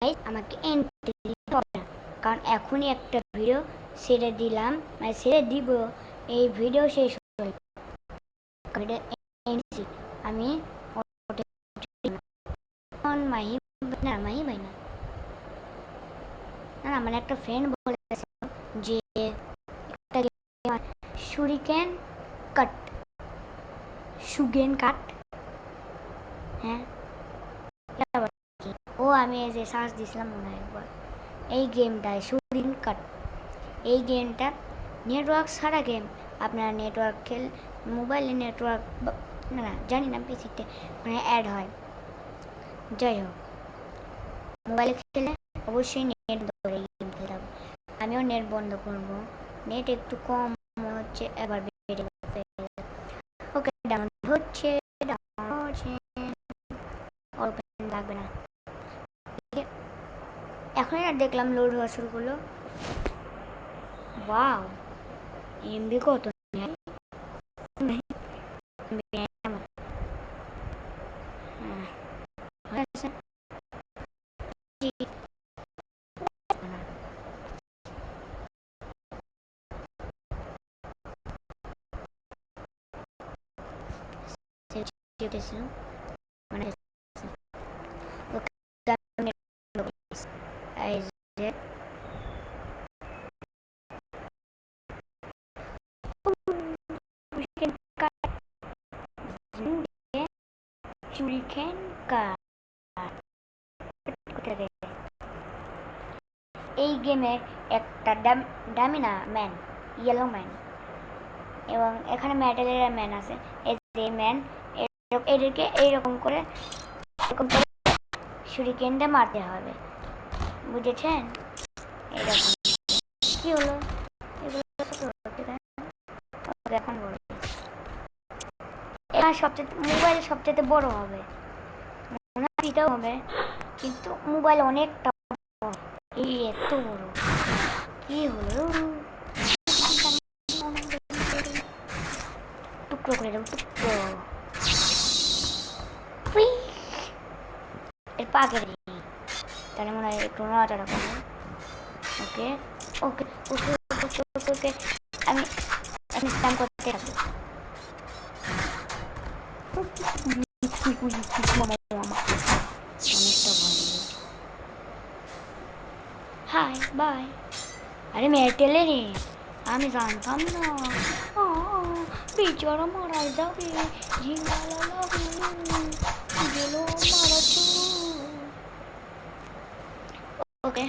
আমাকে এন্ট্রি দিতে হবে না, কারণ এখনই একটা ভিডিও ছেড়ে দিলাম, মানে ছেড়ে দিব, এই ভিডিও শেষ হয়ে আমি মাহি না মাহি ভাই না না আমার একটা ফ্রেন্ড বলেছে যে শুরিকেন কাট সুগেন কাট, হ্যাঁ ও আমি এই যে সার্চ দিছিলাম মনে হয় একবার, এই গেমটায় শুরিকেন কাট, এই গেমটা নেটওয়ার্ক ছাড়া গেম, আপনারা নেটওয়ার্ক মোবাইলে নেটওয়ার্ক না না জানি না পিসিতে মানে অ্যাড হয়, যাই হোক মোবাইলে খেলে অবশ্যই নেট ধরে গেম খেলতে হবে। আমিও নেট বন্ধ করবো, নেট একটু কম হচ্ছে, এবার বেড়ে ওকে ডাউনলোড হচ্ছে, লাগবে না, এখন আর দেখলাম লোড হওয়া শুরু করলো। ওয়াও এমবি কত মানে শুরিকেন কাট এই গেমে একটা ডামিনা ম্যান, ইয়েলো ম্যান, এবং এখানে মেটালের ম্যান আছে, এই যে ম্যান এদেরকে এইরকম করে শুরিকেনটা মারতে হবে, বুঝেছেন? এইরকম কি হলো এগুলো এখন বলো, এখানে সবচেয়ে মোবাইলে সবচেয়ে বড় হবে, এটাও হবে, কিন্তু মোবাইল অনেকটা এই এত বড়, কি হলো টুকরো করে দেবো, টুকরো এর পা কেটে দিই, তাহলে মনে হয় একটু নড়াচড়া করবো। ওকে ওকে ওকে ওকে ওকে ওকে আমি আমি স্ট্যাম্প করতে থাকবো। হাই বাই, আরে মেয়েটেলে রে, আমি জানতাম না বেচারা মারা যাবে, গেল মারা। ওকে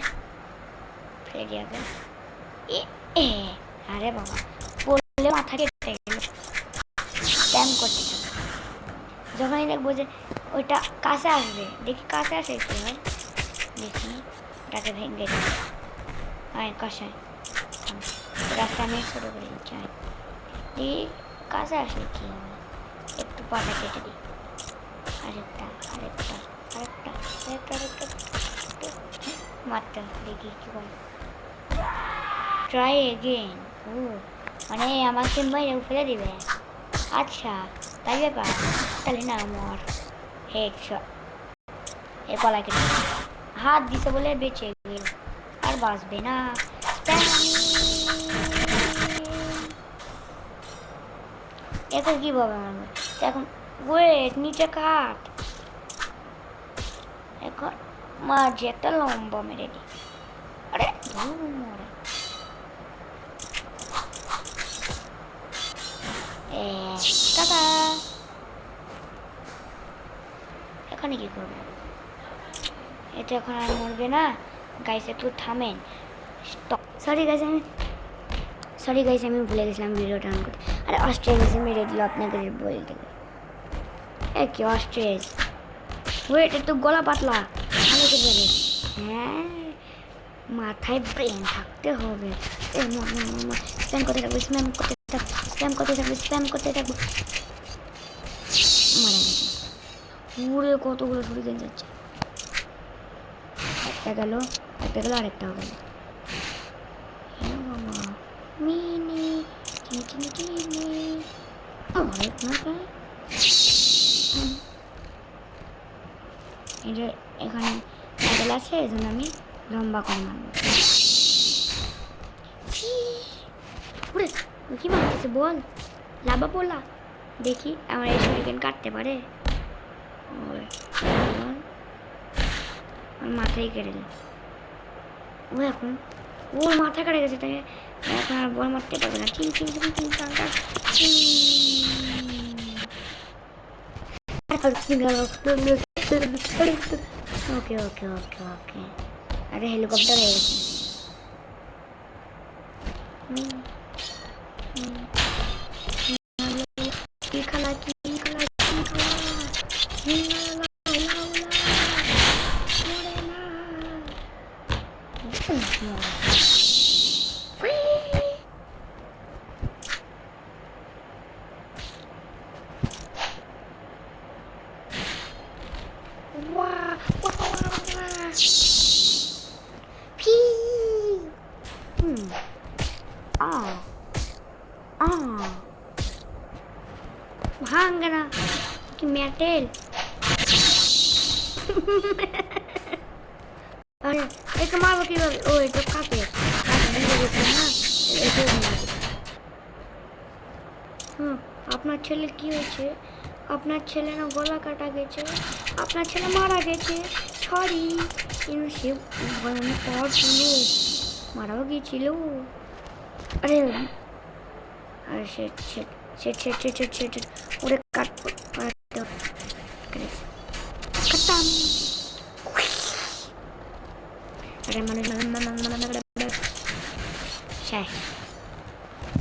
ফেলে যাবে, আরে বাবা বললে মাথা কেটে গেল, স্ট্যাম্প করতে থাকবে, যখনই দেখবো যে ওইটা কাছে আসবে, দেখি কাছে আসে কি হয়, দেখি ওটাকে ভেঙে দিই, আয় কাছে রাস্তা আমি ছোটো করে দিচ্ছি, আয় দেখি কাছে আসলে কি হবে, একটু পাটা কেটে দিই, আরেকটা আরেকটা আরেকটা আরেকটা আরেকটা মারতে দেখি কি হয়, ট্রাই এগেইন। ও মানে আমাকে মেরে ফেলে দিবে, আচ্ছা তাই ব্যাপার, তাহলে না আমার হেডশট, এর গলা কেটে হাত দিছে বলে বেঁচে গেল, আর বাঁচবে না, এখন কিভাবে মারবে, এখন ওয়েট নিচে কাট, এখন মাঝে একটা লম্বা মেরে দিই, আরে মরে টাটা, এখানে কি করবো, এটা এখন আর মরবে না, গাইস একটু থামেন, সরি গাইস আমি ভুলে গেছিলাম ভিডিওটা অন করতে, আরে অস্ট্রেলিয়া মেরে দিল আপনাদের বলতে, এ কি অস্ট্রেলিয়া, ওয়েট একটু গলা পাতলা, হ্যাঁ মাথায় ব্রেন থাকতে হবে, স্প্যাম করতে থাকবো, স্প্যাম করতে থাকবো, স্প্যাম করতে থাকবো, স্প্যাম করতে থাকবো, মারা গেছে পুরো কতগুলো শুরিকেন যাচ্ছে, একটা গেল আরেকটাও গেল, মিনি চিনি চিনি চিনি অনেক না এই যে এখানে মেডেল আছে, এই জন্য আমি লম্বা করে মারবো। কি মারতেছে বল, লাভা পোলা, দেখি আমার এই শরীর কাটতে পারে। মাথায় কেটে দিল ও, এখন ওর মাথা কেটে গেছে, তাই এখন আর বল মারতে পারবে না। চিং চিং চিং চিং চাং চাং। ওকে ওকে ওকে ওকে, আরে হেলিকপ্টার হয়ে গেছে। কি খেলা, কি খেলা, কি খেলা, ভাঙ না কি মেটেল। আরে একে মারবো কিভাবে? ও এটা কাকে না। আপনার ছেলে কি হয়েছে? আপনার ছেলে না গলা কাটা গেছে, আপনার ছেলে মারা গেছে। সরি, কিন্তু সে ভয়ানক পর ছিল, মারাও গিয়েছিল। আরে আরে সে ওরে কাটবো, কাটতাম। আরে শেষ।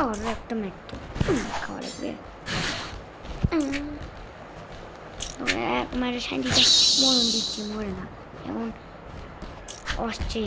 আর একটা মৃত্যু খাওয়া লাগবে। এক মারে শান্তিটা মরণ দিচ্ছি, মরে না এখন আসছে।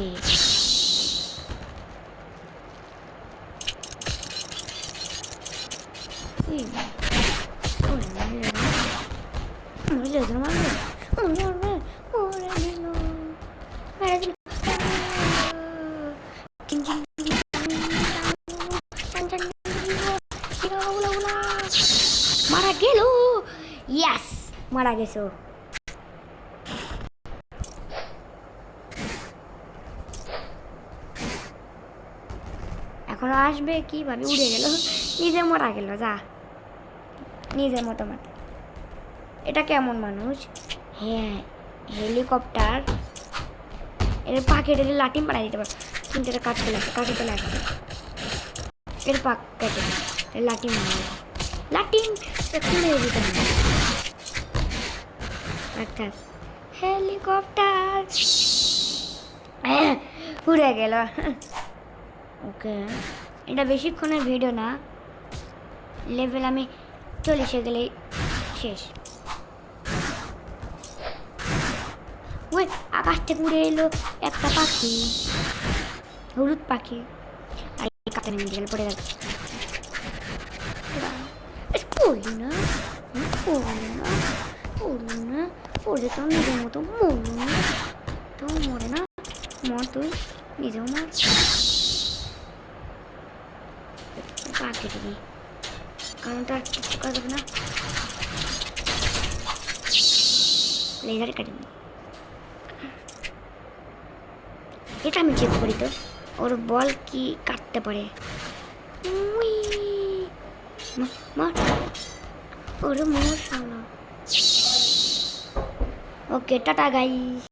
মারা গেল, ইয়াস মারা গেছো। এখন আসবে কিভাবে? উড়ে গেল, নিজে মারা গেল। যা নিজের মতো মাথা। এটা কেমন মানুষ? হ্যাঁ হেলিকপ্টার, এর পাখি দিলে লাঠি মারা দিতে পারবে, কিন্তু এটা কাটতে লাগবে, কাটতে লাগবে। এর পাক কেটে লাঠি মারা, লাঠি খুলে দিতে হবে। আচ্ছা হেলিকপ্টার উড়ে গেল। ওকে, এটা বেশিক্ষণের ভিডিও না, লেভেল আমি 40 গেলেই শেষ। ওই আকাশ থেকে উড়ে এলো একটা পাখি, হলুদ পাখি, আর কাছে নেমে গেল, পড়ে গেল। পড়লি না, পড়লি না, পড়লি না, পড়লে তো নিজের মতো মরল না, তো মরে না, মর তুই নিজেও মর। পা কেটে দিই, কারণ তার কিছু কাজ হবে না, লেজারে কাটে দিই। এটা আমি চেক করি তো, ওর বল কি কাটতে পারে। ওরে মশলা। ওকে টাটা গাইস।